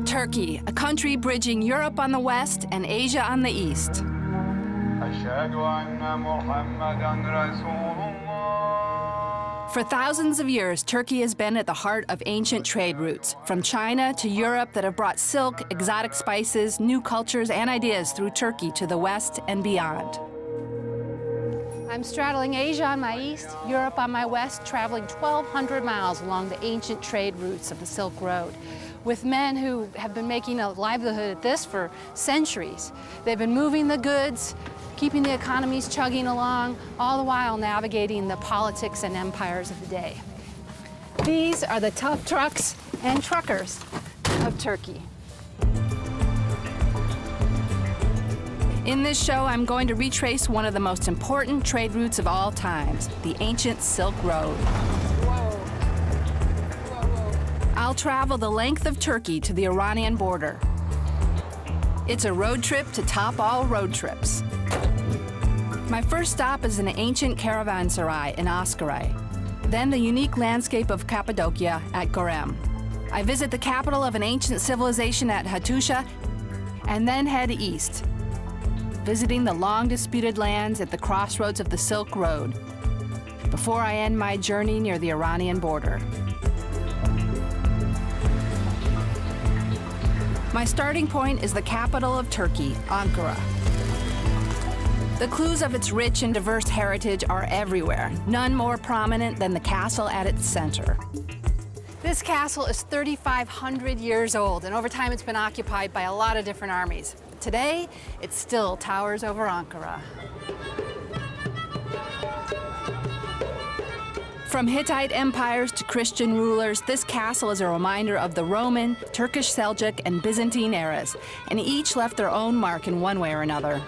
Turkey, a country bridging Europe on the west and Asia on the east. For thousands of years, Turkey has been at the heart of ancient trade routes, from China to Europe, that have brought silk, exotic spices, new cultures, and ideas through Turkey to the west and beyond. I'm straddling Asia on my east, Europe on my west, traveling 1,200 miles along the ancient trade routes of the Silk Road, with men who have been making a livelihood at this for centuries. They've been moving the goods, keeping the economies chugging along, all the while navigating the politics and empires of the day. These are the tough trucks and truckers of Turkey. In this show, I'm going to retrace one of the most important trade routes of all times, the ancient Silk Road. I'll travel the length of Turkey to the Iranian border. It's a road trip to top all road trips. My first stop is an ancient caravanserai in Askari, then the unique landscape of Cappadocia at Görem. I visit the capital of an ancient civilization at Hattusha, and then head east, visiting the long-disputed lands at the crossroads of the Silk Road, before I end my journey near the Iranian border. My starting point is the capital of Turkey, Ankara. The clues of its rich and diverse heritage are everywhere, none more prominent than the castle at its center. This castle is 3,500 years old, and over time it's been occupied by a lot of different armies. Today, it still towers over Ankara. From Hittite empires to Christian rulers, this castle is a reminder of the Roman, Turkish Seljuk, and Byzantine eras, and each left their own mark in one way or another.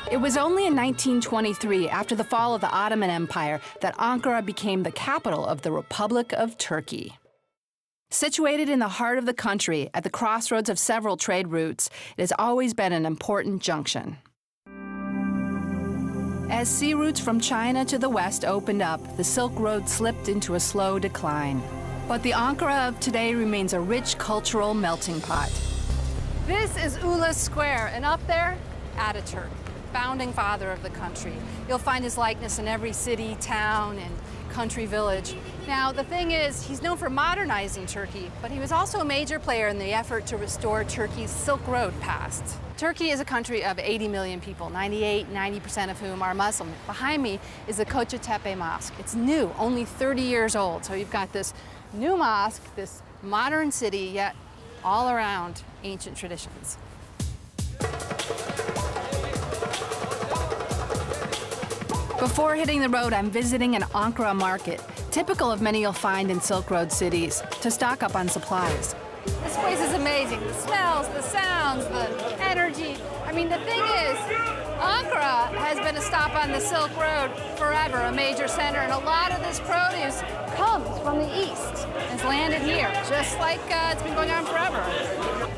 It was only in 1923, after the fall of the Ottoman Empire, that Ankara became the capital of the Republic of Turkey. Situated in the heart of the country, at the crossroads of several trade routes, it has always been an important junction. As sea routes from China to the west opened up, the Silk Road slipped into a slow decline. But the Ankara of today remains a rich cultural melting pot. This is Ulu Square, and up there, Ataturk, founding father of the country. You'll find his likeness in every city, town, and country village. Now, the thing is, he's known for modernizing Turkey, but he was also a major player in the effort to restore Turkey's Silk Road past. Turkey is a country of 80 million people, 90% of whom are Muslim. Behind me is the Kocatepe Mosque. It's new, only 30 years old. So you've got this new mosque, this modern city, yet all around ancient traditions. Before hitting the road, I'm visiting an Ankara market, typical of many you'll find in Silk Road cities, to stock up on supplies. This place is amazing. The smells, the sounds, the energy. I mean, the thing is, Ankara has been a stop on the Silk Road forever, a major center, and a lot of this produce comes from the east. It's landed here, just like it's been going on forever.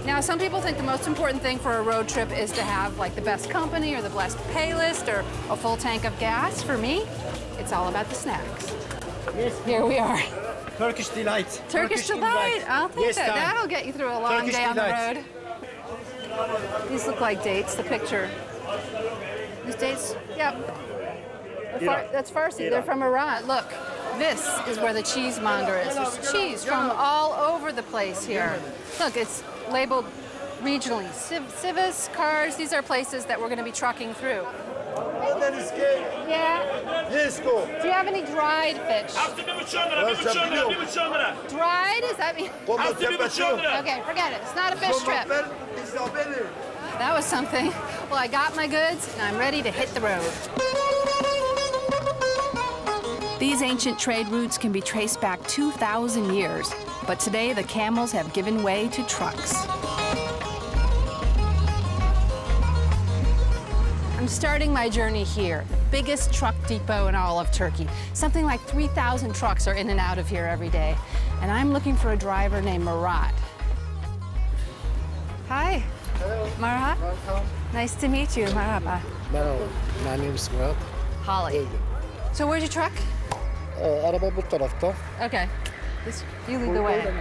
Now, some people think the most important thing for a road trip is to have like the best company or the best pay list or a full tank of gas. For me, it's all about the snacks. Yes. Here we are. Turkish delight. Turkish delight. I'll take that. That'll get you through a long Turkish day on delight. the road. These look like dates, the picture. These dates, yep. That's Farsi. They're from Iran. Look, this is where the cheesemonger is. There's cheese from all over the place here. Look, it's labeled regionally. Sivas, Kars, these are places that we're going to be trucking through. Yeah? Yes, go. Do you have any dried fish? Dried? Does that mean? Okay, forget it. It's not a fish trip. That was something. Well, I got my goods, and I'm ready to hit the road. These ancient trade routes can be traced back 2,000 years, but today the camels have given way to trucks. I'm starting my journey here, the biggest truck depot in all of Turkey. Something like 3,000 trucks are in and out of here every day, and I'm looking for a driver named Murat. Hi. Hello. Marhaba. Welcome. Nice to meet you. Marhaba. Merhaba. My name is Murat. Holly. So where's your truck? Araba bu tarafta. Okay. You lead the way.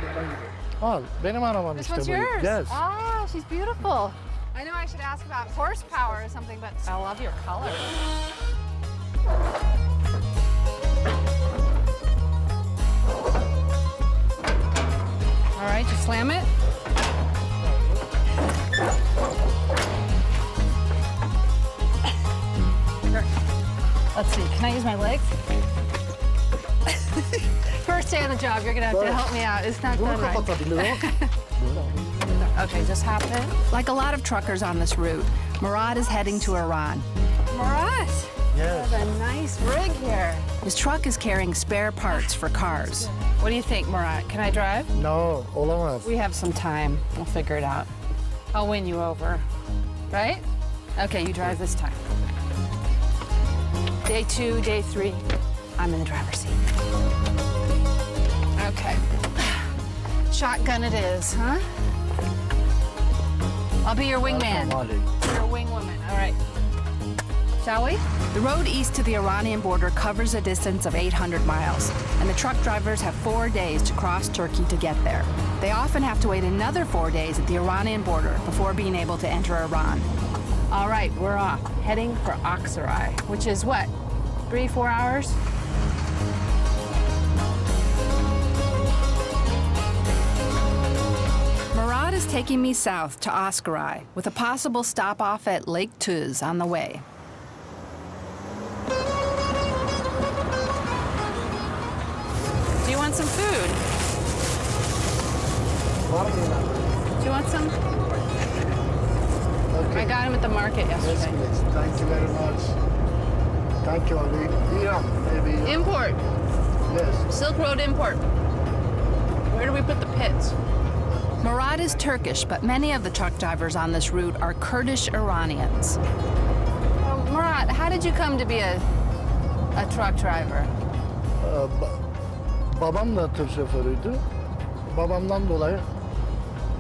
Al, benim arabam This işte one's bu. yours. Yes. Ah, she's beautiful. I know I should ask about horsepower or something, but I love your color. All right, just slam it. Sure. Let's see, can I use my legs? First day on the job, you're gonna have to help me out. It's not Bunu done right. kapatabilirim. Okay, just hop in. Like a lot of truckers on this route, Murad is heading to Iran. Murad, you Yes. have a nice rig here. His truck is carrying spare parts for cars. What do you think, Murad? Can I drive? No, olamaz. We have some time. We'll figure it out. I'll win you over. Right? Okay, you drive this time. Day 2, day 3, I'm in the driver's seat. Okay. Shotgun it is, huh? I'll be your wingman. Mali. You're a wing woman. All right. Shall we? The road east to the Iranian border covers a distance of 800 miles, and the truck drivers have 4 days to cross Turkey to get there. They often have to wait another 4 days at the Iranian border before being able to enter Iran. All right, we're off, heading for Aksaray, which is what, 3-4 hours? Murad is taking me south to Aksaray, with a possible stop off at Lake Tuz on the way. Do you want some food? Var mı yine? Do you want some? Okay. I got him at the market Yes, yesterday. please. Thank you very much. Thank you, Ali. Iran, maybe. Import, Yes. Silk Road import. Where do we put the pits? Murad is Turkish, but many of the truck drivers on this route are Kurdish Iranians. Murad, how did you come to be a truck driver? Babam da tır şoförüydü. Babamdan dolayı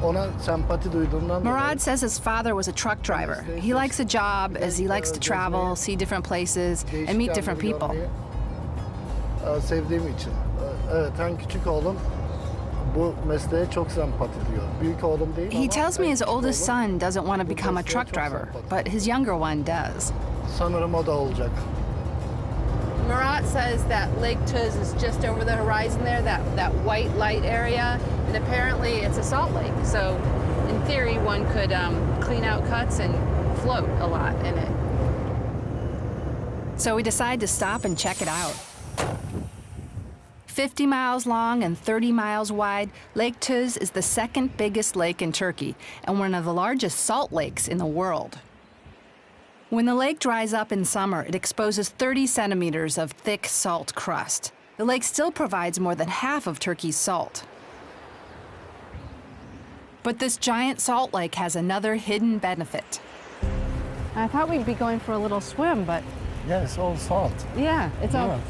ona sempati duyduğumdan Murad dolayı says his father was a truck driver. He likes the job as he likes to travel, see different places, and meet different değişik people. yerleri görmeyi, sevdiğim için. Evet, en küçük oğlum bu mesleğe çok sempati duyuyor. Büyük oğlum değil He ama tells me en his küçük oldest oğlum son doesn't want to bu become a mesleğe truck çok driver, sempati. but his younger one does. Sanırım o da olacak. Murat says that Lake Tuz is just over the horizon there, that white light area, and apparently it's a salt lake. So, in theory, one could clean out cuts and float a lot in it. So we decide to stop and check it out. 50 miles long and 30 miles wide, Lake Tuz is the second biggest lake in Turkey and one of the largest salt lakes in the world. When the lake dries up in summer, it exposes 30 centimeters of thick salt crust. The lake still provides more than half of Turkey's salt. But this giant salt lake has another hidden benefit. I thought we'd be going for a little swim, but Yes, all salt. yeah, it's all salt.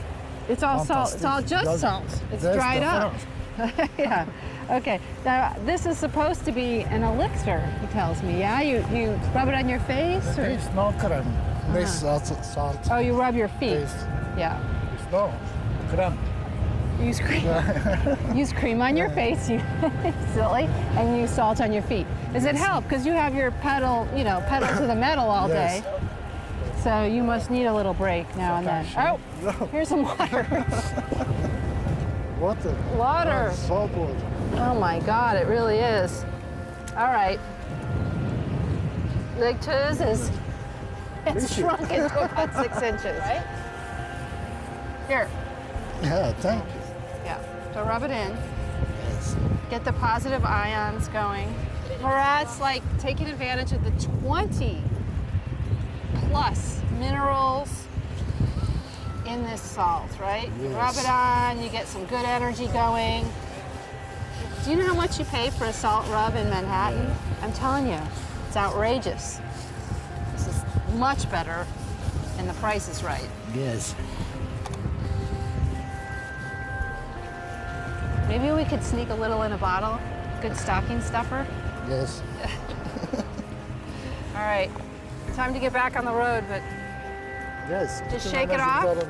It's all Fantastic. just That's- salt. It's that's dried the up. first. Yeah. Okay. Now this is supposed to be an elixir, he tells me. Yeah. You rub it on your face, or It's no crème. This salt. oh, you rub your feet. Yes. Yeah. It's no crème. Use cream. Use cream on your face, you silly, and use salt on your feet. Does it help? Because you have your pedal to the metal all day. Yes. So you must need a little break now and then. Oh, here's some water. Water. Water. Salt water. Oh my God, it really is. All right. Lake Tuz is it's shrunk into about 6 inches. Right? Here. Yeah, thank you. Yeah. So rub it in. Yes. Get the positive ions going. Murad's like taking advantage of the 20 plus minerals in this salt, right? You rub Yes. it on, you get some good energy going. Do you know how much you pay for a salt rub in Manhattan? I'm telling you, it's outrageous. This is much better, and the price is right. Yes. Maybe we could sneak a little in a bottle. Good stocking stuffer. Yes. All right, time to get back on the road, but Yes. Just bütün shake it enerji off? zararlı.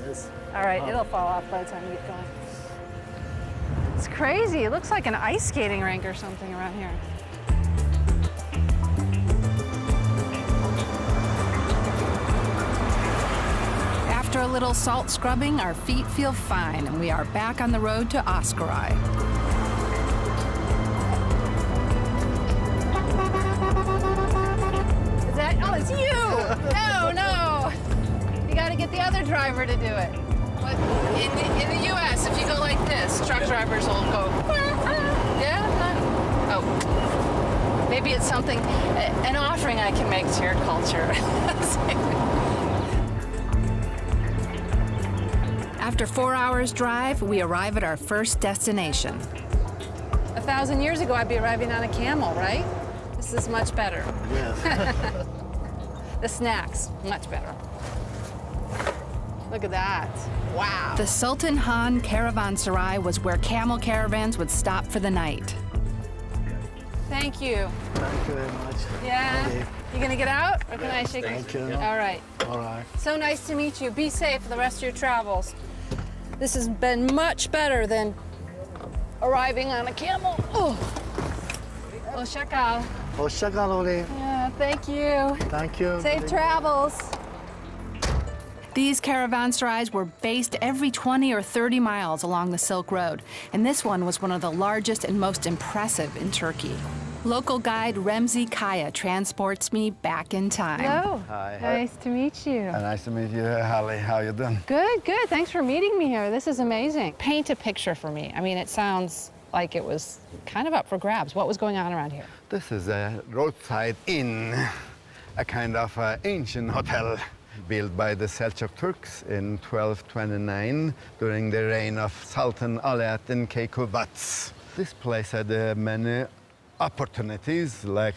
Yes. all right, it'll fall off by the time you get going. It's crazy. It looks like an ice skating rink or something around here. After a little salt scrubbing, our feet feel fine, and we are back on the road to Askari. Is that? Oh, it's you! No, no. You got to get the other driver to do it. But in the U.S., if you go like this, truck drivers will go. Yeah. Oh. Maybe it's something, an offering I can make to your culture. After 4 hours drive, we arrive at our first destination. 1,000 years ago, I'd be arriving on a camel, right? This is much better. Yes. The snacks, much better. Look at that. Wow. The Sultan Han Caravanserai was where camel caravans would stop for the night. Thank you. Thank you very much. Yeah? Okay. You gonna get out, or can I shake Thank your... you. All right. All right. So nice to meet you. Be safe for the rest of your travels. This has been much better than arriving on a camel. Oh. Hoşça kal. Hoşça kal Ori. Yeah, thank you. Thank you. Safe travels. These caravanserais were based every 20 or 30 miles along the Silk Road, and this one was one of the largest and most impressive in Turkey. Local guide Remzi Kaya transports me back in time. Hello. Hi. Nice to meet you. Nice to meet you, Holly. How you doing? Good, good. Thanks for meeting me here. This is amazing. Paint a picture for me. I mean, it sounds like it was kind of up for grabs. What was going on around here? This is a roadside inn, a kind of ancient hotel built by the Seljuk Turks in 1229 during the reign of Sultan Alaaddin Keykubat. This place had many opportunities, like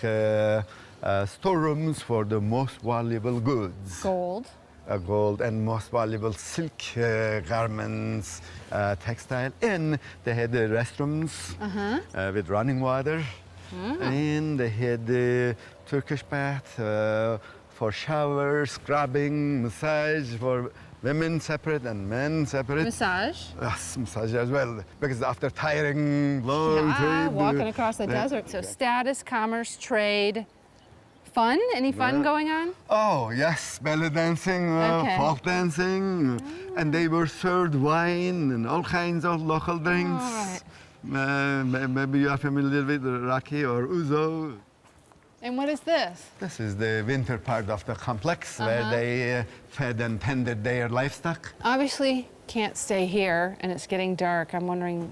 storerooms for the most valuable goods. Gold. Gold and most valuable silk garments, textile, and they had the restrooms with running water, and they had the Turkish bath for shower, scrubbing, massage for women separate and men separate. Massage. Yes, massage as well, because after tiring long trip, walking across the desert. So status, commerce, trade, fun. Any fun going on? Oh, yes, belly dancing, Okay. folk dancing, and they were served wine and all kinds of local drinks. Maybe you are familiar with raki or ouzo. And what is this? This is the winter part of the complex where they fed and tended their livestock. Obviously, can't stay here, and it's getting dark. I'm wondering,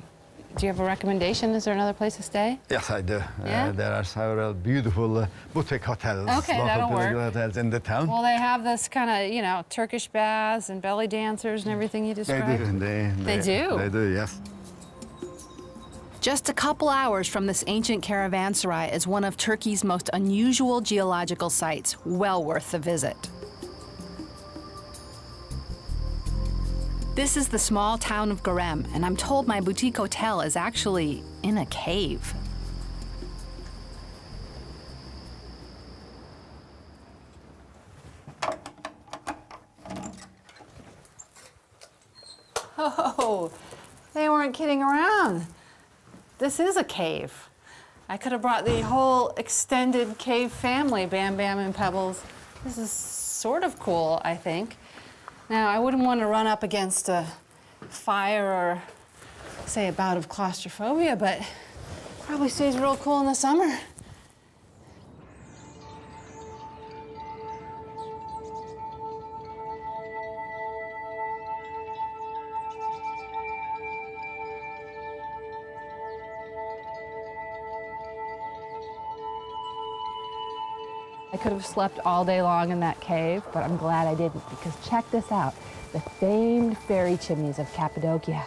do you have a recommendation? Is there another place to stay? Yes, I do. Yeah? There are several beautiful boutique hotels, Okay, that'll boutique work. hotels in the town. Well, they have this kind of, you know, Turkish baths and belly dancers and everything you They described. do. They do? They do, yes. Just a couple hours from this ancient caravanserai is one of Turkey's most unusual geological sites, well worth the visit. This is the small town of Görem, and I'm told my boutique hotel is actually in a cave. Oh, they weren't kidding around. This is a cave. I could have brought the whole extended cave family, Bam Bam and Pebbles. This is sort of cool, I think. Now, I wouldn't want to run up against a fire or, say, a bout of claustrophobia, but probably stays real cool in the summer. I could have slept all day long in that cave, but I'm glad I didn't, because check this out, the famed fairy chimneys of Cappadocia.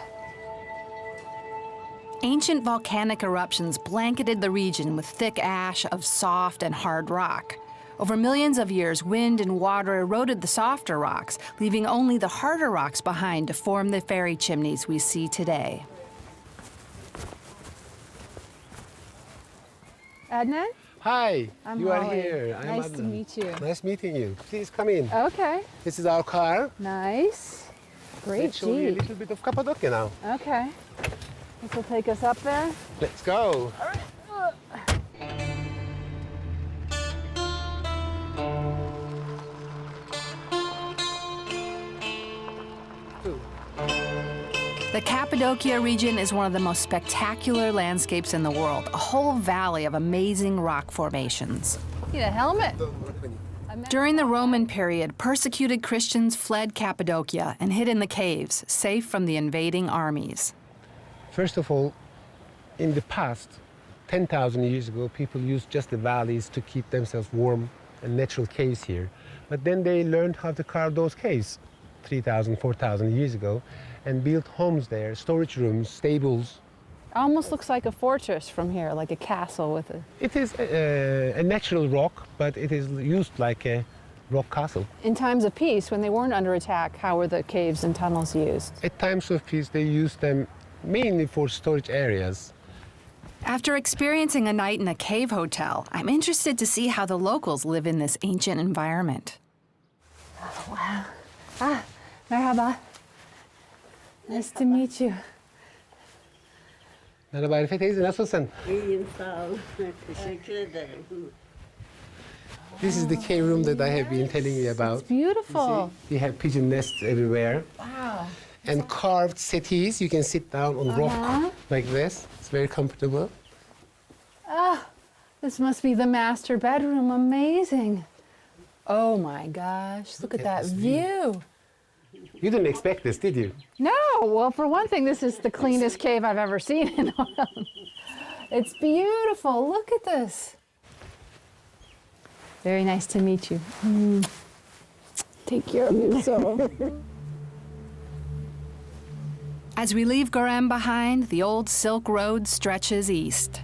Ancient volcanic eruptions blanketed the region with thick ash of soft and hard rock. Over millions of years, wind and water eroded the softer rocks, leaving only the harder rocks behind to form the fairy chimneys we see today. Adnan? Hi, I'm you are Holly. here. I'm Nice to Adnan. meet you. Nice meeting you. Please come in. Okay, This is our car. nice. Great Let's show you a Jeep. little bit of Cappadocia now. Okay. This will take us up there. Let's go. The Cappadocia region is one of the most spectacular landscapes in the world, a whole valley of amazing rock formations. Need a helmet. During the Roman period, persecuted Christians fled Cappadocia and hid in the caves, safe from the invading armies. First of all, in the past, 10,000 years ago, people used just the valleys to keep themselves warm and natural caves here. But then they learned how to carve those caves 3,000, 4,000 years ago and built homes there, storage rooms, stables. Almost looks like a fortress from here, like a castle with a... It is a natural rock, but it is used like a rock castle. In times of peace, when they weren't under attack, how were the caves and tunnels used? At times of peace, they used them mainly for storage areas. After experiencing a night in a cave hotel, I'm interested to see how the locals live in this ancient environment. Wow. Merhaba. Nice to meet you. Merhaba Arife teyze, nasılsın? İyiyim, sağ ol. Teşekkür ederim. This is the cave room that I have been telling you about. It's beautiful. We have pigeon nests everywhere. Wow. And carved settees. You can sit down on rock like this. It's very comfortable. Ah, this must be the master bedroom. Amazing. Oh my gosh, look at that view. You didn't expect this, did you? No, well, for one thing, this is the cleanest cave I've ever seen in a while. It's beautiful. Look at this. Very nice to meet you. Take care of yourself. As we leave Goram behind, the old Silk Road stretches east.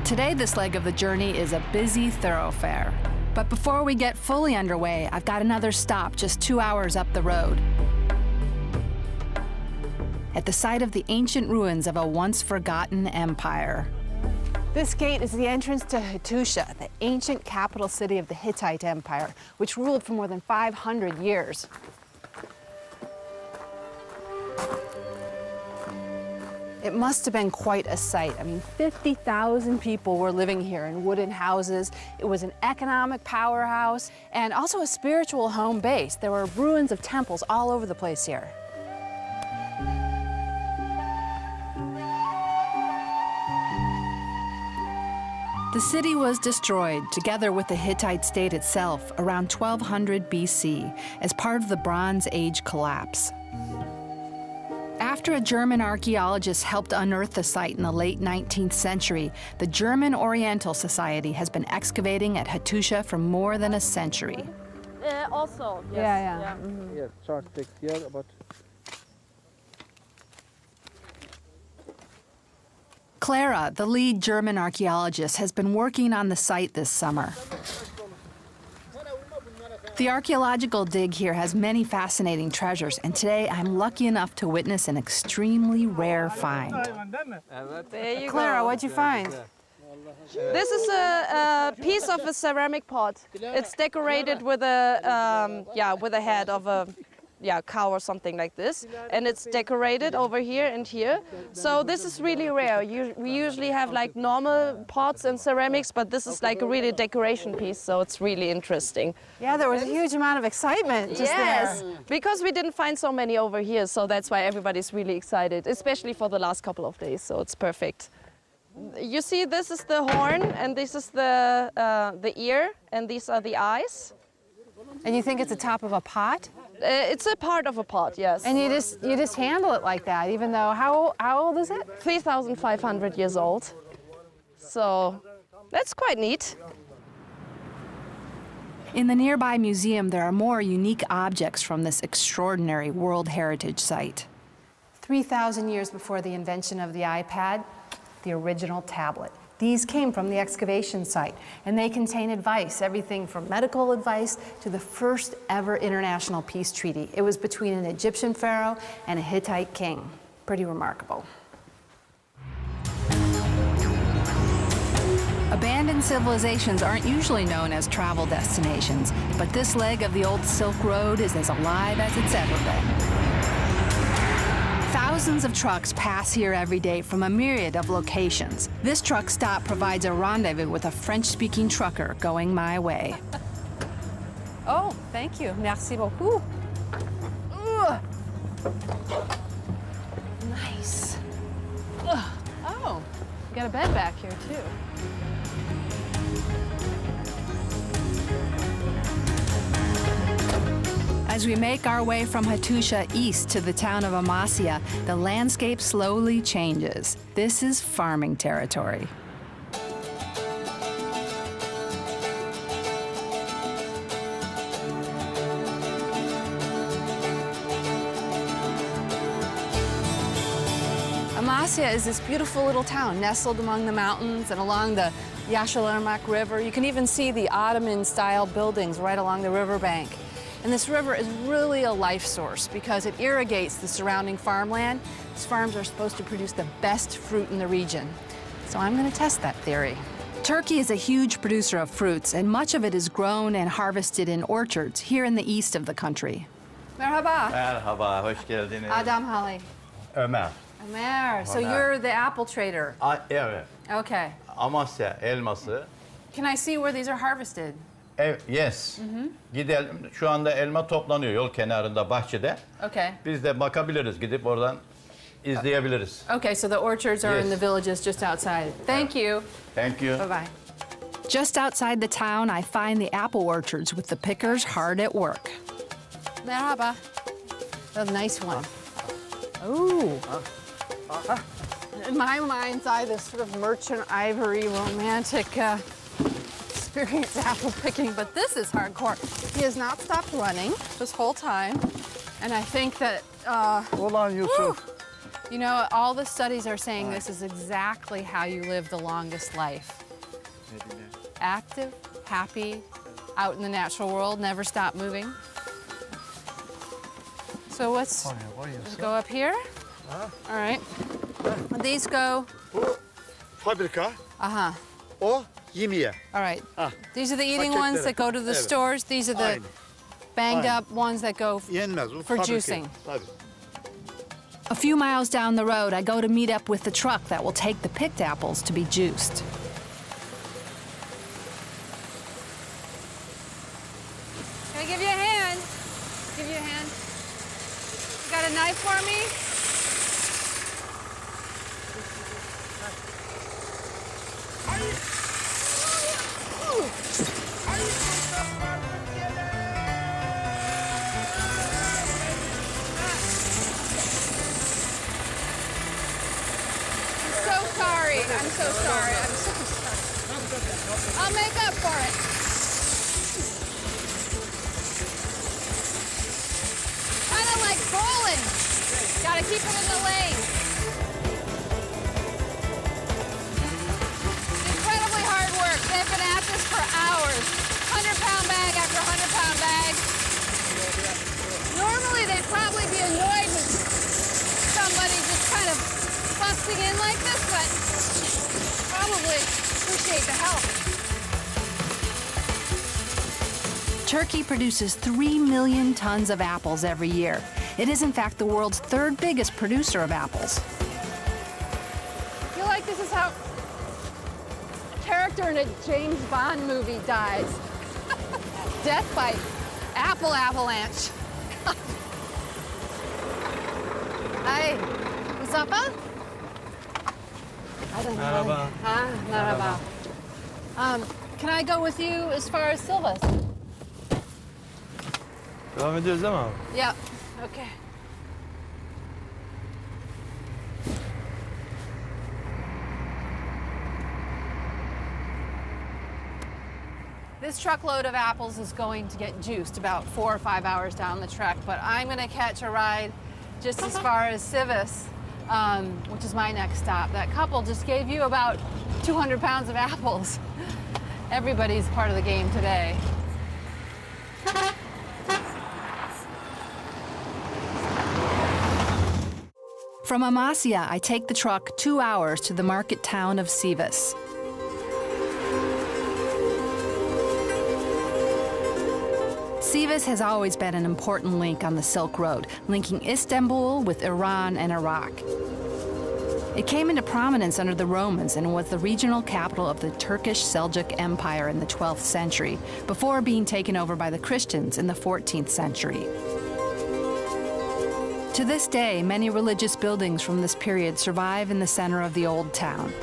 Today, this leg of the journey is a busy thoroughfare. But before we get fully underway, I've got another stop just 2 hours up the road. At the site of the ancient ruins of a once forgotten empire. This gate is the entrance to Hattusha, the ancient capital city of the Hittite Empire, which ruled for more than 500 years. It must have been quite a sight. I mean, 50,000 people were living here in wooden houses. It was an economic powerhouse and also a spiritual home base. There were ruins of temples all over the place here. The city was destroyed, together with the Hittite state itself, around 1200 BC, as part of the Bronze Age collapse. After a German archaeologist helped unearth the site in the late 19th century, the German Oriental Society has been excavating at Hattusha for more than a century. Also, yes. Yeah. Here, chart text here about. Clara, the lead German archaeologist, has been working on the site this summer. The archaeological dig here has many fascinating treasures, and today I'm lucky enough to witness an extremely rare find. There you Clara, go. what'd you find? This is a piece of a ceramic pot. It's decorated with a head of a cow or something like this, and it's decorated over here and here. So this is really rare. We usually have like normal pots and ceramics, but this is like a really decoration piece, so it's really interesting. Yeah, there was a huge amount of excitement just Yes, there. because we didn't find so many over here, so that's why everybody's really excited, especially for the last couple of days, so it's perfect. You see, this is the horn, and this is the ear, and these are the eyes. And you think it's the top of a pot? It's a part of a pot, yes. And you just handle it like that, even though, how old is it? 3,500 years old. So that's quite neat. In the nearby museum, there are more unique objects from this extraordinary World Heritage Site. 3,000 years before the invention of the iPad, the original tablet. These came from the excavation site, and they contain advice, everything from medical advice to the first ever international peace treaty. It was between an Egyptian pharaoh and a Hittite king. Pretty remarkable. Abandoned civilizations aren't usually known as travel destinations, but this leg of the old Silk Road is as alive as it's ever been. Thousands of trucks pass here every day from a myriad of locations. This truck stop provides a rendezvous with a French-speaking trucker going my way. Oh, thank you. Merci beaucoup. Ugh. Nice. Ugh. Oh, you got a bed back here, too. As we make our way from Hattusha east to the town of Amasya, the landscape slowly changes. This is farming territory. Amasya is this beautiful little town nestled among the mountains and along the Yaşarırmak River. You can even see the Ottoman-style buildings right along the riverbank. And this river is really a life source because it irrigates the surrounding farmland. These farms are supposed to produce the best fruit in the region. So I'm going to test that theory. Turkey is a huge producer of fruits, and much of it is grown and harvested in orchards here in the east of the country. Merhaba. Merhaba, hoş geldiniz. Adam Hali. Ömer. Ömer. So Ömer. you're the apple trader. Evet. Okay. Amasya elması. Can I see where these are harvested? Yes. Gidelim. Şu anda elma toplanıyor yol kenarında, bahçede. Okay. Biz de bakabiliriz. Gidip oradan izleyebiliriz. Okay, so the orchards are in Yes. the villages just outside. Thank you. Thank you. Bye-bye. Just outside the town, I find the apple orchards with the pickers hard at work. Merhaba. A nice one. Ooh. In my mind's eye, this sort of merchant ivory romantic experience apple picking, but this is hardcore. He has not stopped running this whole time, and I think that, Hold on, Yusuf. you know, all the studies are saying this is exactly how you live the longest life. Active, happy, out in the natural world, never stop moving. So let's go up here. All right. These go, Fabrika, uh-huh. o yemeğe. All right. Ah, These are the eating ones that go to the stores. These are the Aynen. banged Aynen. up ones that go Yenmez o for fabrika. juicing. Tabii. A few miles down the road, I go to meet up with the truck that will take the picked apples to be juiced. Can I give you a hand? Give you a hand. You got a knife for me? I'm so sorry. I'll make up for it. Kind of like bowling. Gotta keep it in the lane. Incredibly hard work. They've been at this for hours. 100-pound bag after 100-pound bag. Normally they'd probably be annoyed with somebody just kind of busting in like this, but probably appreciate the help. Turkey produces 3 million tons of apples every year. It is, in fact, the world's third biggest producer of apples. I feel like this is how a character in a James Bond movie dies. Death by apple avalanche. Hi, what's up, huh? Merhaba. Ah, merhaba. Can I go with you as far as Silva's? Devam ediyoruz değil mi abi? Yeah, okay. This truckload of apples is going to get juiced about 4 or 5 hours down the trek, but I'm gonna catch a ride just as far as Sivis, which is my next stop. That couple just gave you about 200 pounds of apples. Everybody's part of the game today. From Amasya, I take the truck 2 hours to the market town of Sivas. Sivas has always been an important link on the Silk Road, linking Istanbul with Iran and Iraq. It came into prominence under the Romans and was the regional capital of the Turkish Seljuk Empire in the 12th century, before being taken over by the Christians in the 14th century. To this day, many religious buildings from this period survive in the center of the old town.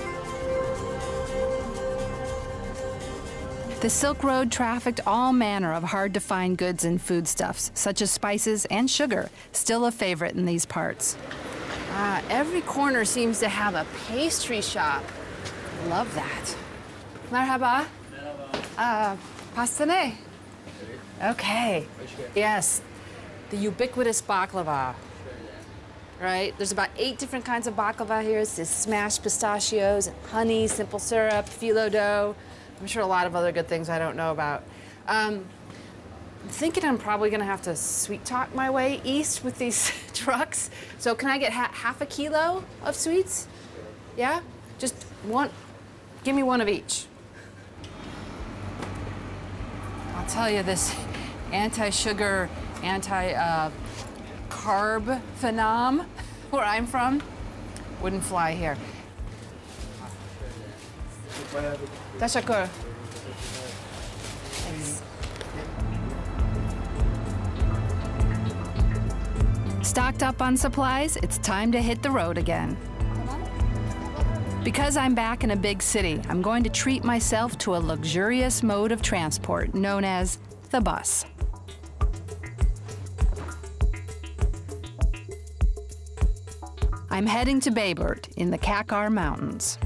The Silk Road trafficked all manner of hard-to-find goods and foodstuffs, such as spices and sugar, still a favorite in these parts. Every corner seems to have a pastry shop. Love that. Merhaba. Pastane. Okay. Yes. The ubiquitous baklava. Right? There's about 8 different kinds of baklava here. It's smashed pistachios, and honey, simple syrup, phyllo dough. I'm sure a lot of other good things I don't know about. I'm thinking I'm probably gonna have to sweet talk my way east with these trucks. So can I get half a kilo of sweets? Yeah? Just one, give me one of each. I'll tell you, this anti-sugar, anti-carb phenom, where I'm from, wouldn't fly here. Teşekkür. Thanks. Stocked up on supplies, it's time to hit the road again. Because I'm back in a big city, I'm going to treat myself to a luxurious mode of transport known as the bus. I'm heading to Bayburt in the Kakar Mountains.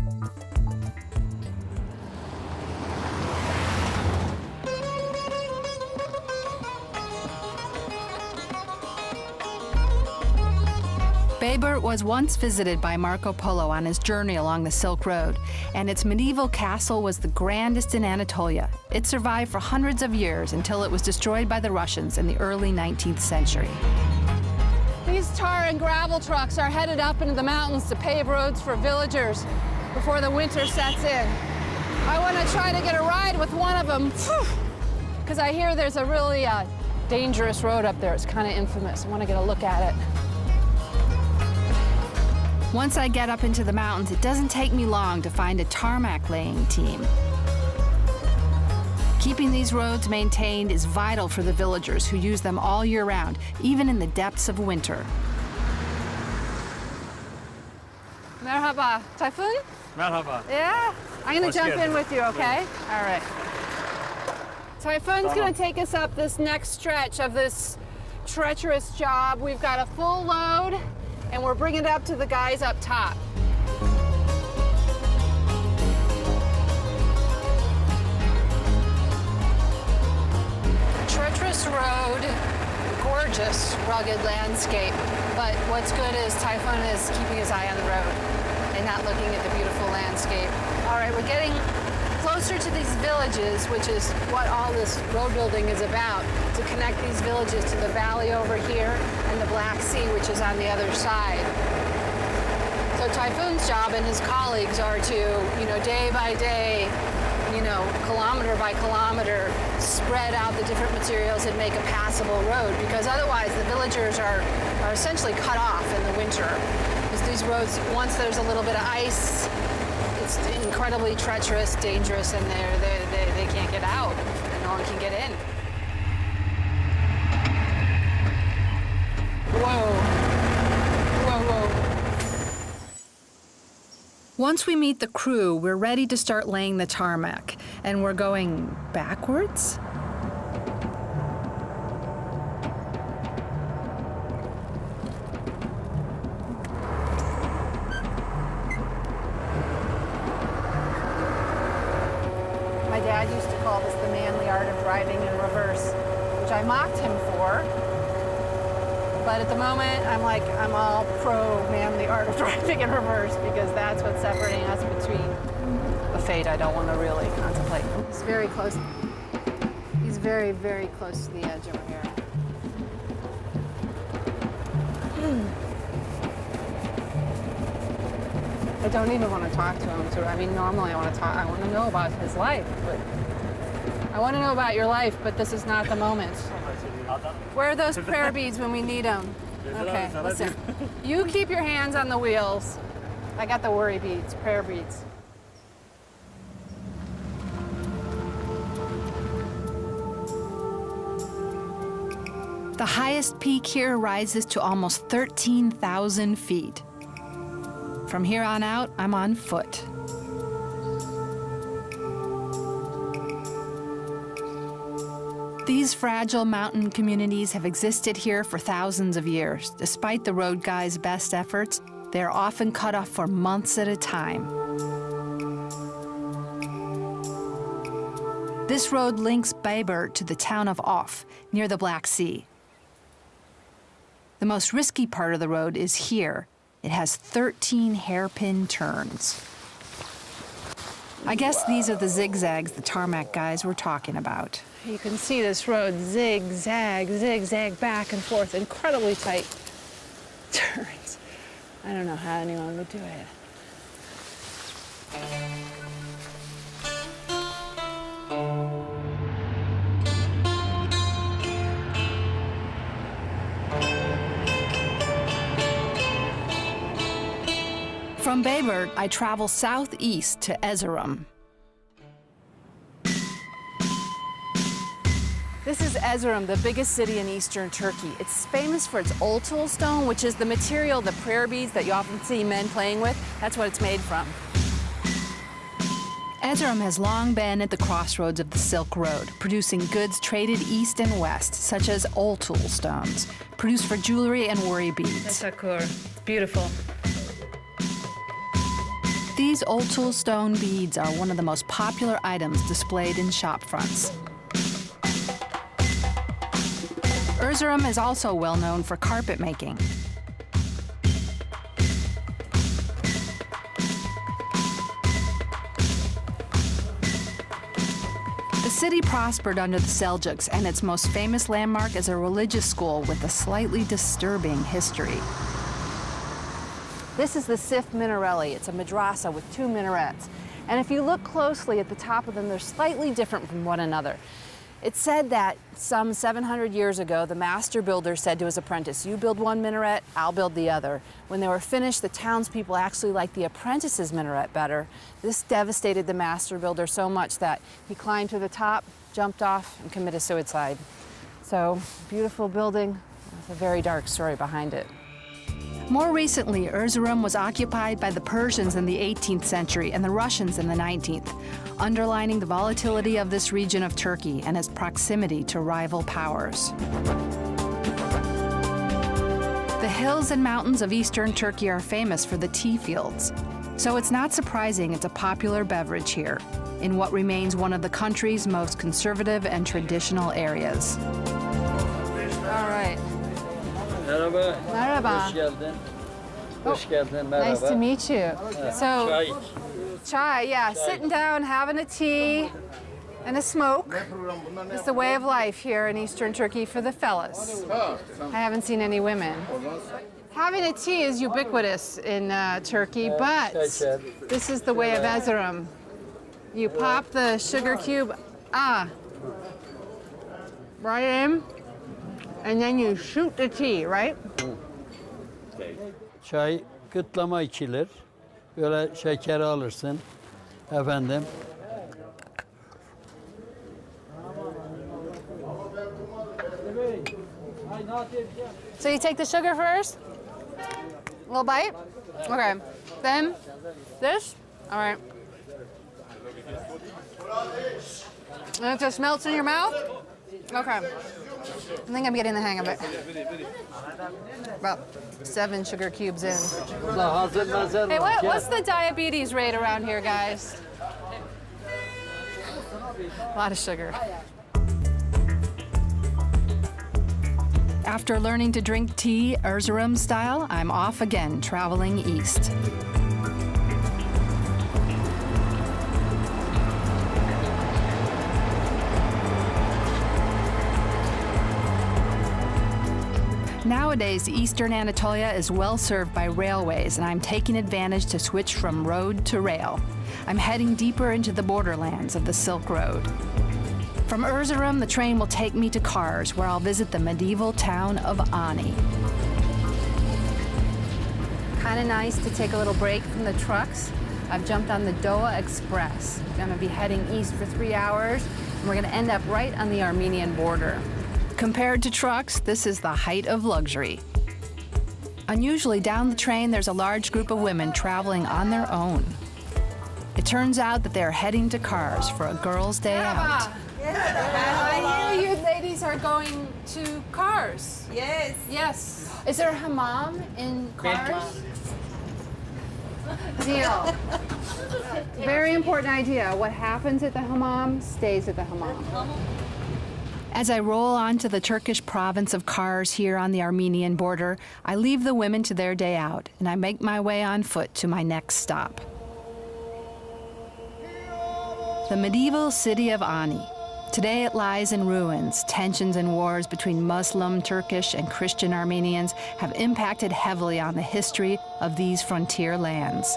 Bayburt was once visited by Marco Polo on his journey along the Silk Road, and its medieval castle was the grandest in Anatolia. It survived for hundreds of years until it was destroyed by the Russians in the early 19th century. These tar and gravel trucks are headed up into the mountains to pave roads for villagers before the winter sets in. I want to try to get a ride with one of them, because I hear there's a really dangerous road up there. It's kind of infamous. I want to get a look at it. Once I get up into the mountains, it doesn't take me long to find a tarmac laying team. Keeping these roads maintained is vital for the villagers who use them all year round, even in the depths of winter. Merhaba. Typhoon? Merhaba. Yeah? I'm going to jump in with you, okay? All right. Typhoon's going to take us up this next stretch of this treacherous job. We've got a full load, and we're bringing it up to the guys up top. Treacherous road, gorgeous, rugged landscape. But what's good is Typhoon is keeping his eye on the road and not looking at the beautiful landscape. All right, we're getting closer to these villages, which is what all this road building is about, to connect these villages to the valley over here and the Black Sea, which is on the other side. So Typhoon's job and his colleagues are to, day by day, kilometer by kilometer, spread out the different materials and make a passable road, because otherwise the villagers are essentially cut off in the winter. Because these roads, once there's a little bit of ice, it's incredibly treacherous, dangerous, and they can't get out, and no one can get in. Whoa. Whoa, whoa. Once we meet the crew, we're ready to start laying the tarmac, and we're going backwards? My dad used to call this the manly art of driving in reverse, which I mocked him for. But at the moment, I'm all pro manly art of driving in reverse, because that's what's separating us between a fate I don't want to really contemplate. He's very close. He's very, very close to the edge over here. I don't even want to talk to him. Normally I want to know about his life, but I want to know about your life, but this is not the moment. Where are those prayer beads when we need them? Okay, listen. You keep your hands on the wheels. I got the worry beads, prayer beads. The highest peak here rises to almost 13,000 feet. From here on out, I'm on foot. These fragile mountain communities have existed here for thousands of years. Despite the road guys' best efforts, they are often cut off for months at a time. This road links Baber to the town of Off, near the Black Sea. The most risky part of the road is here. It has 13 hairpin turns. I guess these are the zigzags the tarmac guys were talking about. You can see this road zigzag, zigzag, back and forth, incredibly tight turns. I don't know how anyone would do it. From Baber, I travel southeast to Erzurum. This is Erzurum, the biggest city in eastern Turkey. It's famous for its oltul stone, which is the material, the prayer beads that you often see men playing with. That's what it's made from. Erzurum has long been at the crossroads of the Silk Road, producing goods traded east and west, such as oltul stones, produced for jewelry and worry beads. Teşekkür. It's beautiful. These oltul stone beads are one of the most popular items displayed in shop fronts. Erzurum is also well known for carpet making. The city prospered under the Seljuks, and its most famous landmark is a religious school with a slightly disturbing history. This is the Sif Minarelli. It's a madrasa with 2 minarets. And if you look closely at the top of them, they're slightly different from one another. It's said that some 700 years ago, the master builder said to his apprentice, you build one minaret, I'll build the other. When they were finished, the townspeople actually liked the apprentice's minaret better. This devastated the master builder so much that he climbed to the top, jumped off, and committed suicide. So, beautiful building, with a very dark story behind it. More recently, Erzurum was occupied by the Persians in the 18th century and the Russians in the 19th, underlining the volatility of this region of Turkey and its proximity to rival powers. The hills and mountains of eastern Turkey are famous for the tea fields, so it's not surprising it's a popular beverage here, in what remains one of the country's most conservative and traditional areas. All right. Merhaba. Merhaba. Hoş geldin. Hoş geldin. Merhaba. Nice to meet you. So, Çay. chai, yeah, sitting down, having a tea and a smoke. It's the way of life here in eastern Turkey for the fellas. I haven't seen any women. Having a tea is ubiquitous in Turkey, but this is the way of Erzurum. You pop the sugar cube, right in, and then you shoot the tea, right? Çay kıtlama içilir. Böyle şekeri alırsın. Efendim. So you take the sugar first? A little bite? Okay. Then this? All right. And it just melts in your mouth? Okay. I think I'm getting the hang of it. About 7 sugar cubes in. Hey, what's the diabetes rate around here, guys? A lot of sugar. After learning to drink tea Erzurum style, I'm off again, traveling east. Nowadays, eastern Anatolia is well served by railways, and I'm taking advantage to switch from road to rail. I'm heading deeper into the borderlands of the Silk Road. From Erzurum, the train will take me to Kars, where I'll visit the medieval town of Ani. Kind of nice to take a little break from the trucks. I've jumped on the Doha Express. I'm gonna be heading east for 3 hours, and we're gonna end up right on the Armenian border. Compared to trucks, this is the height of luxury. Unusually, down the train, there's a large group of women traveling on their own. It turns out that they're heading to Kars for a girls' day out. I hear you ladies are going to Kars. Yes. Yes. Is there a hammam in Kars? Deal. Very important idea. What happens at the hammam stays at the hammam. As I roll onto the Turkish province of Kars here on the Armenian border, I leave the women to their day out, and I make my way on foot to my next stop. The medieval city of Ani. Today it lies in ruins. Tensions and wars between Muslim, Turkish, and Christian Armenians have impacted heavily on the history of these frontier lands.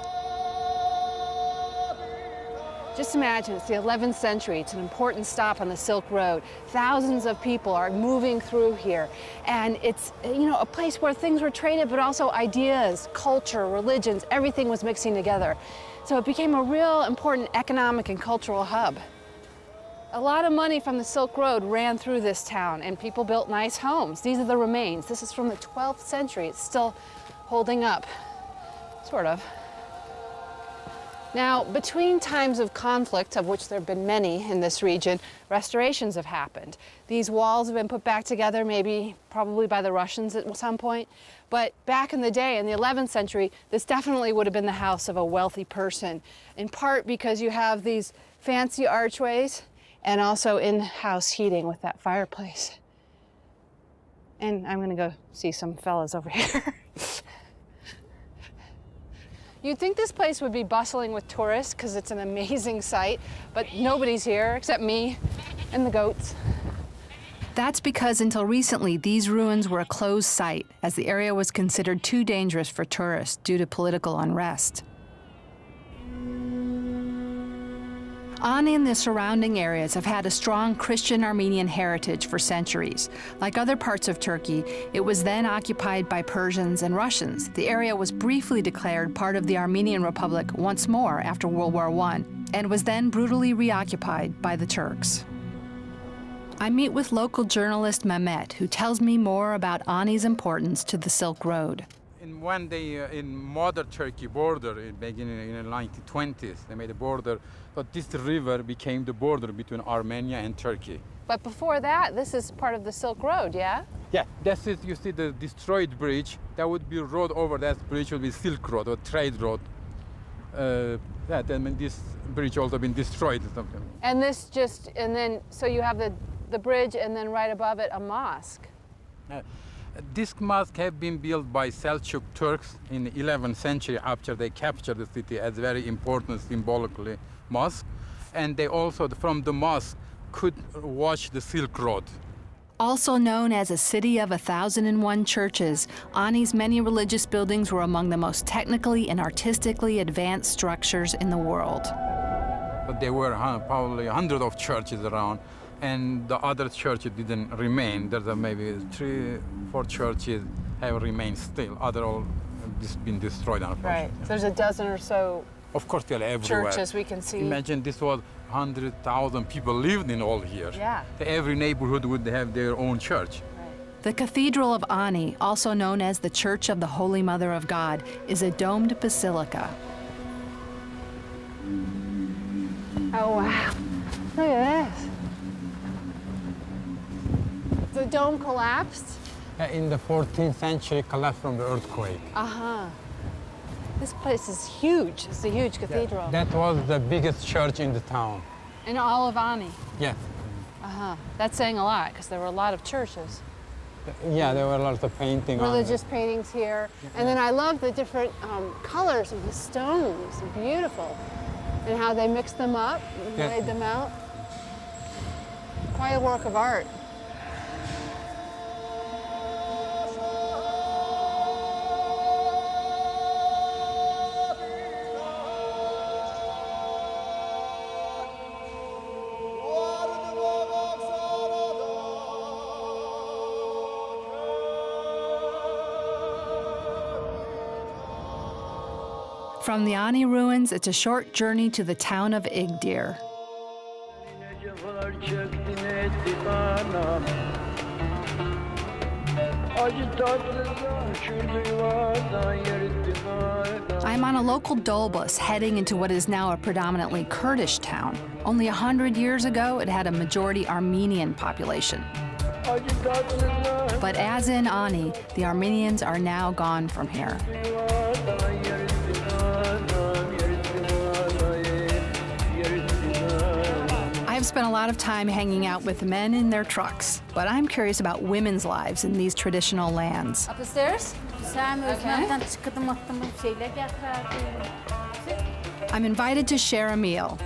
Just imagine, it's the 11th century. It's an important stop on the Silk Road. Thousands of people are moving through here. And it's, a place where things were traded, but also ideas, culture, religions, everything was mixing together. So it became a real important economic and cultural hub. A lot of money from the Silk Road ran through this town, and people built nice homes. These are the remains. This is from the 12th century. It's still holding up, sort of. Now, between times of conflict, of which there have been many in this region, restorations have happened. These walls have been put back together, probably by the Russians at some point. But back in the day, in the 11th century, this definitely would have been the house of a wealthy person, in part because you have these fancy archways and also in-house heating with that fireplace. And I'm gonna go see some fellas over here. You'd think this place would be bustling with tourists because it's an amazing sight, but nobody's here except me and the goats. That's because until recently, these ruins were a closed site, as the area was considered too dangerous for tourists due to political unrest. Ani and the surrounding areas have had a strong Christian Armenian heritage for centuries. Like other parts of Turkey, it was then occupied by Persians and Russians. The area was briefly declared part of the Armenian Republic once more after World War I, and was then brutally reoccupied by the Turks. I meet with local journalist Mehmet, who tells me more about Ani's importance to the Silk Road. In one day, in modern Turkey border, beginning in the 1920s, they made a border, but this river became the border between Armenia and Turkey. But before that, this is part of the Silk Road, yeah? Yeah, this is, you see the destroyed bridge, that would be a road over that bridge would be Silk Road or trade road. This bridge also been destroyed or something. And this just, so you have the bridge and then right above it, a mosque. This mosque have been built by Selçuk Turks in the 11th century after they captured the city as very important symbolically mosque. And they also, from the mosque, could watch the Silk Road. Also known as a city of 1,001 churches, Ani's many religious buildings were among the most technically and artistically advanced structures in the world. But there were probably 100 of churches around, and the other churches didn't remain. There's maybe 3-4 churches have remained still. Other all been destroyed, unfortunately. Right. So there's a dozen or so. Of course, they're everywhere. Churches we can see. Imagine this was 100,000 people lived in all here. Yeah. Every neighborhood would have their own church. The Cathedral of Ani, also known as the Church of the Holy Mother of God, is a domed basilica. Oh, wow. Look at this. The dome collapsed? In the 14th century, collapsed from the earthquake. Uh-huh. This place is huge. It's a huge cathedral. That was the biggest church in the town. In all of Ani? Yeah. Uh-huh. That's saying a lot, because there were a lot of churches. Yeah, there were a lot of paintings. Religious paintings here. And then I love the different colors of the stones. Beautiful. And how they mixed them up and laid them out. Quite a work of art. From the Ani ruins, it's a short journey to the town of Igdir. I'm on a local dole bus heading into what is now a predominantly Kurdish town. Only 100 years ago, it had a majority Armenian population. But as in Ani, the Armenians are now gone from here. I've spent a lot of time hanging out with men in their trucks, but I'm curious about women's lives in these traditional lands. Up the stairs? I'm invited to share a meal.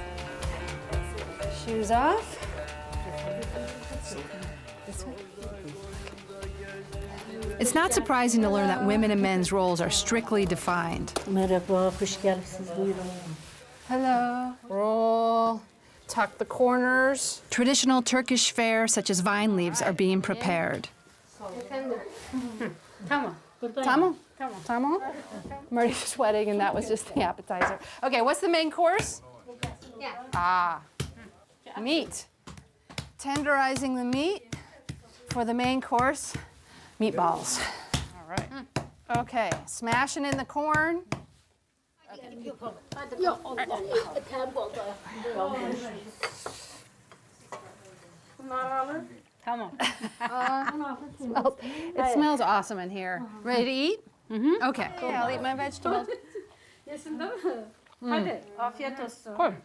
Shoes off. It's not surprising to learn that women and men's roles are strictly defined. Hello. Roll. Tuck the corners. Traditional Turkish fare, such as vine leaves, are being prepared. Tamam. I'm already sweating, and that was just the appetizer. Okay, what's the main course? Meat. Tenderizing the meat for the main course. Meatballs. All right. Okay, smashing in the corn. Come on. It smells awesome in here. Ready to eat? Mm-hmm. Okay. I'll eat my vegetables. Cool.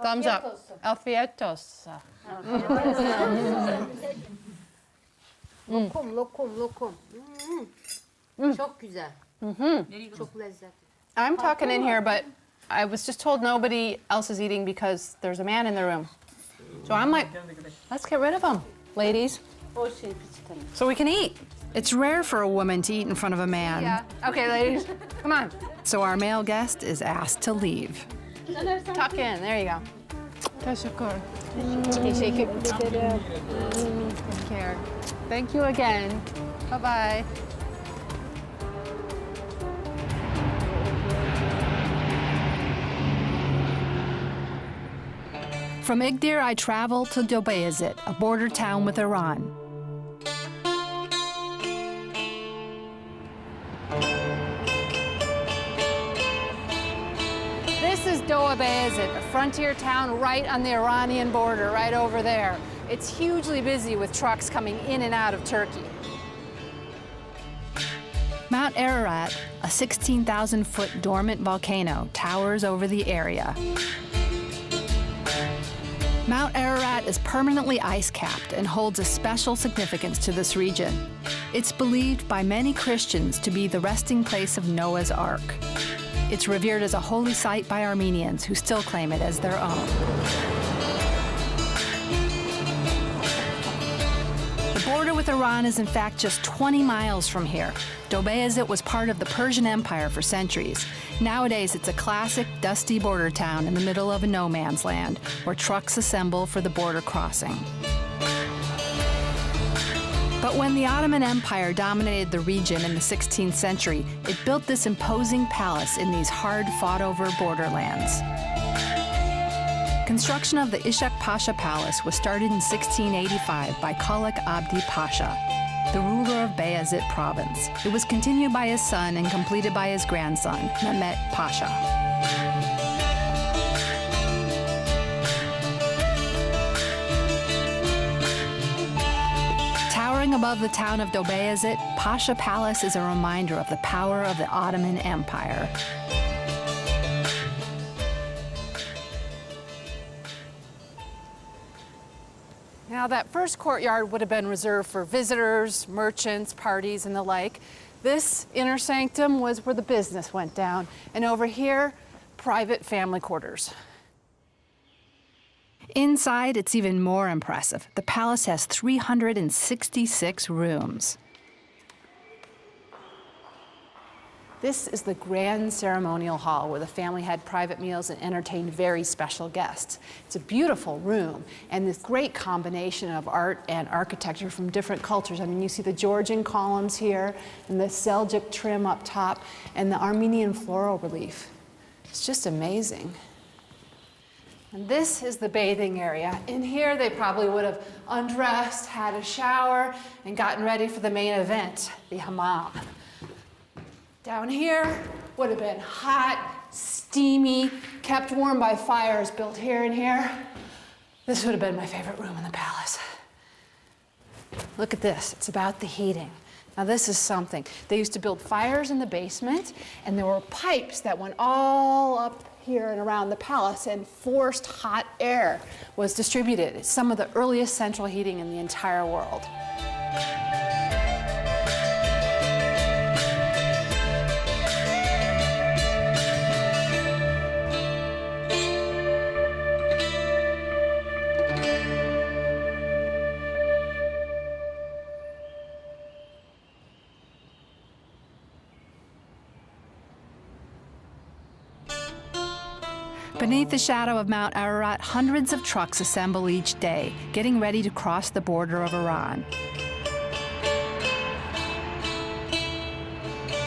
Thumbs up. Afiyet olsun. Lokum. Çok güzel. Çok lezzetli. I'm talking in here, but I was just told nobody else is eating because there's a man in the room. So I'm like, let's get rid of him, ladies, so we can eat. It's rare for a woman to eat in front of a man. Yeah. Okay, ladies, come on. So our male guest is asked to leave. Tuck in. There you go. Teşekkür. Take care. Thank you again. Bye-bye. From Igdir, I travel to Dobeyazit, a border town with Iran. This is Dobeyazit, a frontier town right on the Iranian border, right over there. It's hugely busy with trucks coming in and out of Turkey. Mount Ararat, a 16,000-foot dormant volcano, towers over the area. Mount Ararat is permanently ice-capped and holds a special significance to this region. It's believed by many Christians to be the resting place of Noah's Ark. It's revered as a holy site by Armenians who still claim it as their own. The border with Iran is in fact just 20 miles from here. Dobeyazit was part of the Persian Empire for centuries. Nowadays, it's a classic, dusty border town in the middle of a no man's land, where trucks assemble for the border crossing. But when the Ottoman Empire dominated the region in the 16th century, it built this imposing palace in these hard fought-over borderlands. Construction of the Ishak Pasha Palace was started in 1685 by Kalak Abdi Pasha, the ruler of Beyazit province. It was continued by his son and completed by his grandson, Mehmet Pasha. Towering above the town of Dobeyazit, Pasha Palace is a reminder of the power of the Ottoman Empire. Now, that first courtyard would have been reserved for visitors, merchants, parties, and the like. This inner sanctum was where the business went down. And over here, private family quarters. Inside, it's even more impressive. The palace has 366 rooms. This is the grand ceremonial hall where the family had private meals and entertained very special guests. It's a beautiful room and this great combination of art and architecture from different cultures. I mean, you see the Georgian columns here and the Seljuk trim up top and the Armenian floral relief. It's just amazing. And this is the bathing area. In here, they probably would have undressed, had a shower, and gotten ready for the main event, the hammam. Down here would have been hot, steamy, kept warm by fires built here and here. This would have been my favorite room in the palace. Look at this, it's about the heating. Now this is something. They used to build fires in the basement, and there were pipes that went all up here and around the palace, and forced hot air was distributed. It's some of the earliest central heating in the entire world. Beneath the shadow of Mount Ararat, hundreds of trucks assemble each day, getting ready to cross the border of Iran.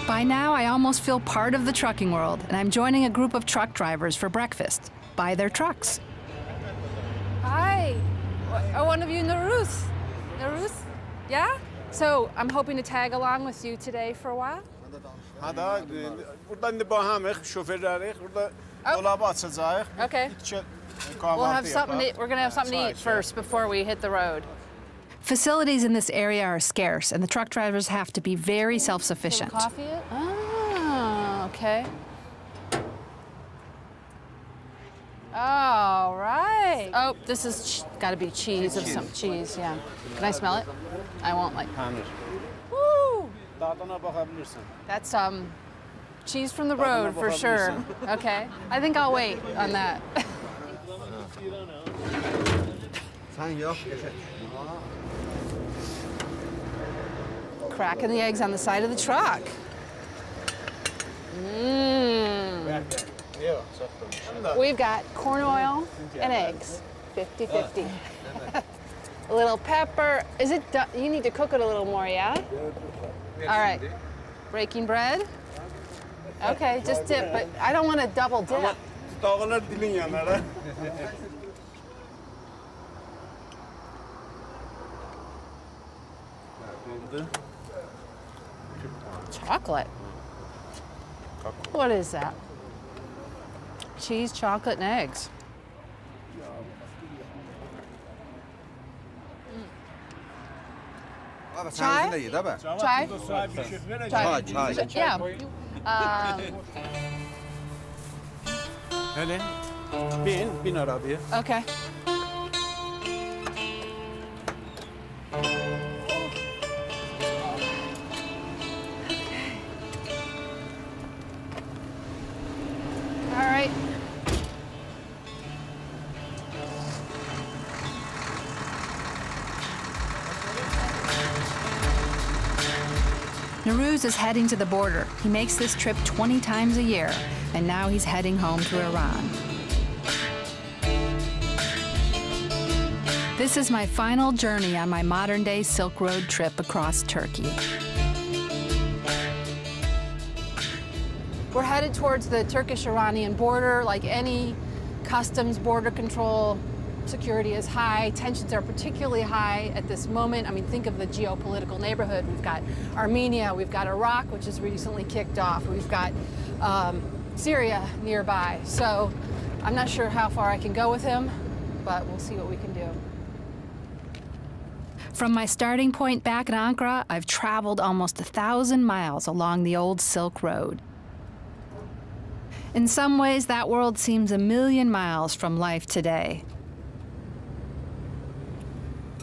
By now, I almost feel part of the trucking world, and I'm joining a group of truck drivers for breakfast by their trucks. Hi, are one of you Nuruz? Nuruz? Yeah? So I'm hoping to tag along with you today for a while. Okay. We'll have something to, we're going to have something to eat first before we hit the road. Facilities in this area are scarce, and the truck drivers have to be very self-sufficient. Coffee? Oh, okay. All right. Oh, this is got to be cheese of some cheese, yeah. Can I smell it? I won't like. Woo! That's cheese from the road for sure. Okay. I think I'll wait on that. Cracking the eggs on the side of the truck. We've got corn oil and eggs, 50-50. A little pepper. Is it, you need to cook it a little more, yeah? All right. Breaking bread. Okay, just dip, but I don't want to double dip. Chocolate. What is that? Cheese, chocolate, and eggs. Chai? Chai? Chai. Yeah. Helen, bin arabaya. Okay. All right. Nuruz is heading to the border. He makes this trip 20 times a year, and now he's heading home to Iran. This is my final journey on my modern-day Silk Road trip across Turkey. We're headed towards the Turkish-Iranian border. Like any customs border control, security is high. Tensions are particularly high at this moment. I mean, think of the geopolitical neighborhood. We've got Armenia, we've got Iraq, which has recently kicked off. We've got Syria nearby. So I'm not sure how far I can go with him, but we'll see what we can do. From my starting point back in Ankara, I've traveled almost 1,000 miles along the old Silk Road. In some ways, that world seems a million miles from life today.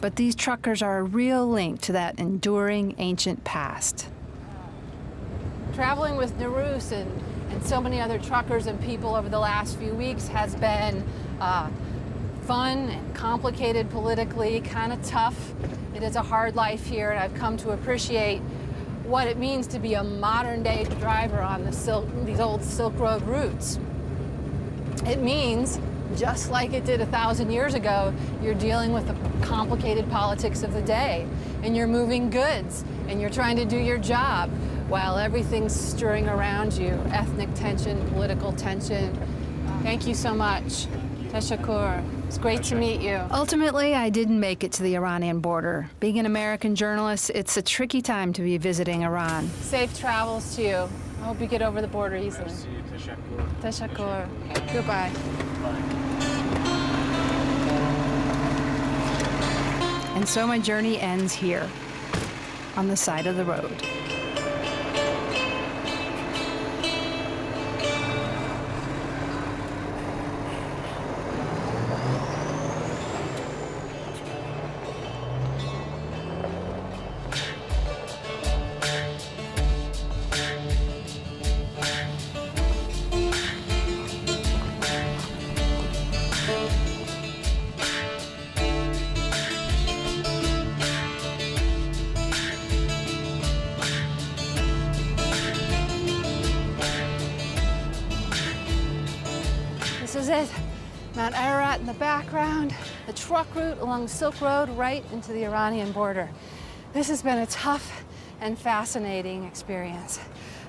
But these truckers are a real link to that enduring ancient past. Traveling with Nuruz and so many other truckers and people over the last few weeks has been fun and complicated politically, kind of tough. It is a hard life here, and I've come to appreciate what it means to be a modern-day driver on these old Silk Road routes. It means, just like it did 1,000 years ago, you're dealing with the complicated politics of the day, and you're moving goods, and you're trying to do your job while everything's stirring around you. Ethnic tension, political tension. Thank you so much. Tashakkur. It's great to meet you. Ultimately, I didn't make it to the Iranian border. Being an American journalist, it's a tricky time to be visiting Iran. Safe travels to you. I hope you get over the border easily. Tashakkur. Goodbye. And so my journey ends here, on the side of the road. This is it. Mount Ararat in the background, the truck route along Silk Road right into the Iranian border. This has been a tough and fascinating experience.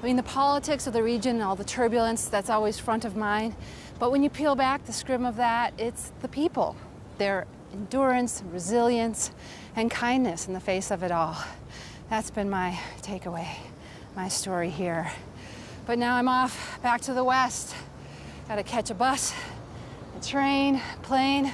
I mean, the politics of the region, all the turbulence, that's always front of mind. But when you peel back the scrim of that, it's the people, their endurance, resilience, and kindness in the face of it all. That's been my takeaway, my story here. But now I'm off back to the west. Gotta catch a bus, a train, plane,